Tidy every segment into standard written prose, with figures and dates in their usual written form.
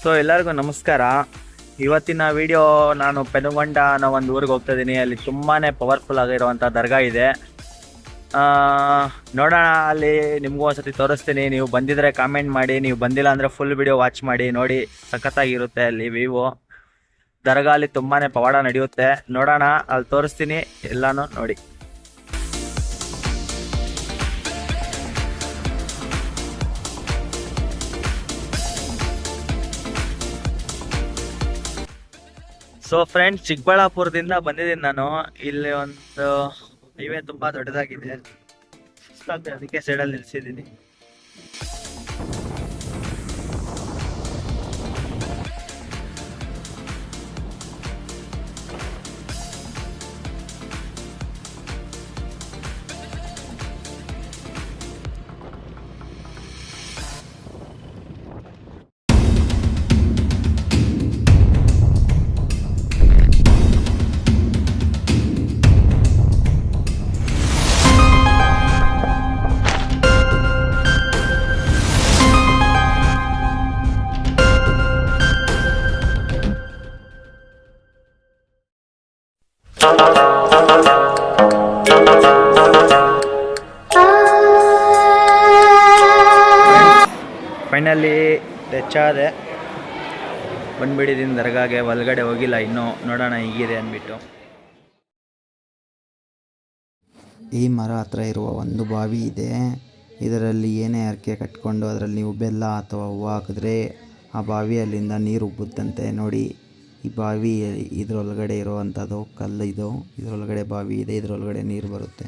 So ಎಲ್ಲರಿಗೂ ನಮಸ್ಕಾರ. ಇವತ್ತಿನ ವಿಡಿಯೋ ನಾನು ಪೆನುಗೊಂಡ ಅನ್ನೋ ಒಂದು ಊರಿಗೆ ಹೋಗ್ತಾ ಇದ್ದೀನಿ. ಅಲ್ಲಿ ತುಂಬಾ ಪವರ್ಫುಲ್ ಆಗಿರುವಂಥ ದರ್ಗಾ ಇದೆ. ನೋಡೋಣ, ಅಲ್ಲಿ ನಿಮಗೂ ಒಂದ್ಸತಿ ತೋರಿಸ್ತೀನಿ. ನೀವು ಬಂದಿದ್ರೆ ಕಾಮೆಂಟ್ ಮಾಡಿ, ನೀವು ಬಂದಿಲ್ಲ ಅಂದರೆ ಫುಲ್ ವಿಡಿಯೋ ವಾಚ್ ಮಾಡಿ. ನೋಡಿ, ಸಖತ್ತಾಗಿರುತ್ತೆ ಅಲ್ಲಿ ವ್ಯೂ. ದರ್ಗಾ ಅಲ್ಲಿ ತುಂಬಾ ಪವಾಡ ನಡೆಯುತ್ತೆ. ನೋಡೋಣ, ಅಲ್ಲಿ ತೋರಿಸ್ತೀನಿ ಎಲ್ಲಾನು ನೋಡಿ. ಸೊ ಫ್ರೆಂಡ್ಸ್, ಚಿಕ್ಕಬಳ್ಳಾಪುರದಿಂದ ಬಂದಿದ್ದೀನಿ ನಾನು. ಇಲ್ಲಿ ಒಂದು ಹೈವೇ ತುಂಬಾ ದೊಡ್ಡದಾಗಿದೆ, ಅದಕ್ಕೆ ಸೈಡಲ್ಲಿ ನಿಲ್ಸಿದ್ದೀನಿ. ಫೈನಲಿ ಟಚ್ ಆದೆ, ಬಂದ್ಬಿಟ್ಟಿದ್ದೀನಿ ದರ್ಗಾಗೆ. ಒಳಗಡೆ ಹೋಗಿಲ್ಲ ಇನ್ನೂ, ನೋಡೋಣ ಹೀಗಿದೆ ಅಂದ್ಬಿಟ್ಟು. ಈ ಮರ ಹತ್ರ ಇರುವ ಒಂದು ಬಾವಿ ಇದೆ. ಇದರಲ್ಲಿ ಏನೇ ಹರಕೆ ಕಟ್ಕೊಂಡು ಅದರಲ್ಲಿ ನೀವು ಬೆಲ್ಲ ಅಥವಾ ಹೂವು ಹಾಕಿದ್ರೆ ಆ ಬಾವಿಯಲ್ಲಿಂದ ನೀರು ಉಬ್ಬುತ್ತಂತೆ. ನೋಡಿ, ಈ ಬಾವಿ ಇದರೊಳಗಡೆ ಇರುವಂಥದ್ದು ಕಲ್ಲು. ಇದರೊಳಗಡೆ ಬಾವಿ ಇದೆ, ಇದರೊಳಗಡೆ ನೀರು ಬರುತ್ತೆ.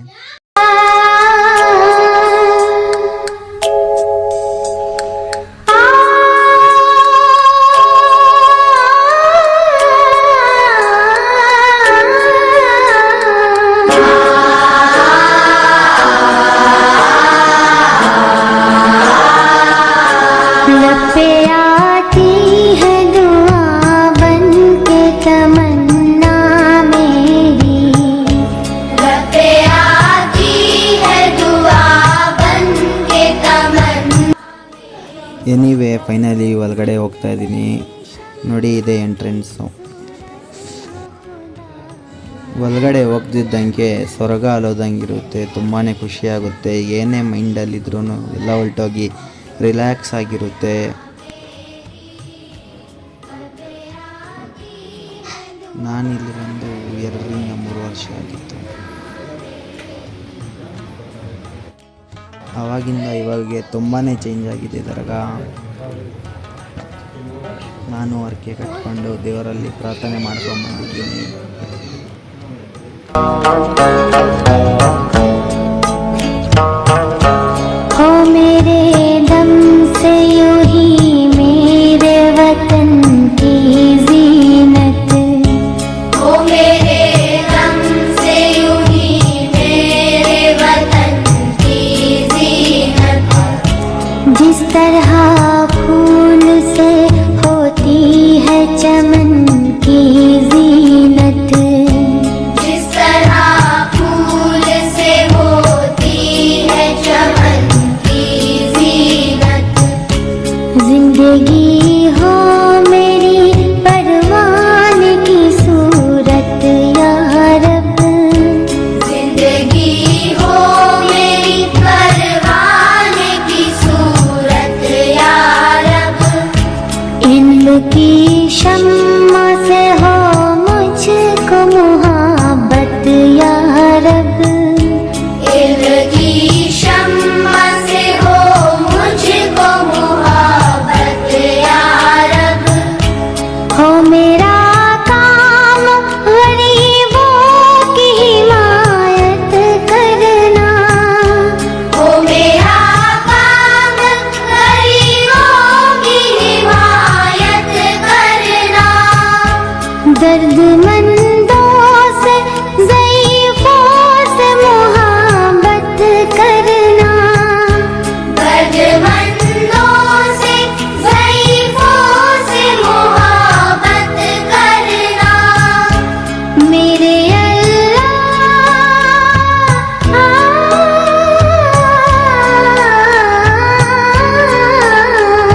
ಎನಿವೇ, ಫೈನಲಿ ಒಳಗಡೆ ಹೋಗ್ತಾ ಇದ್ದೀನಿ. ನೋಡಿ, ಇದೆ ಎಂಟ್ರೆನ್ಸು. ಒಳಗಡೆ ಹೋಗ್ತಿದ್ದಂಗೆ ಸ್ವರ್ಗ ಅಲ್ಲೋದಂಗಿರುತ್ತೆ. ತುಂಬಾ ಖುಷಿಯಾಗುತ್ತೆ. ಏನೇ ಮೈಂಡಲ್ಲಿದ್ರೂ ಎಲ್ಲ ಹೊರಟೋಗಿ ರಿಲ್ಯಾಕ್ಸ್ ಆಗಿರುತ್ತೆ. ನಾನಿಲ್ಲಿ ಬಂದು 2-3 ವರ್ಷ ಆಗಿತ್ತು. ಆವಾಗಿಂದ ಇವಾಗೆ ತುಂಬಾ ಚೇಂಜ್ ಆಗಿದೆ ದರ್ಗಾ. ನಾನು ಹರಕೆ ಕಟ್ಕೊಂಡು ದೇವರಲ್ಲಿ ಪ್ರಾರ್ಥನೆ ಮಾಡ್ಕೊಂಡ್ಬಂದಿದ್ದೀನಿ.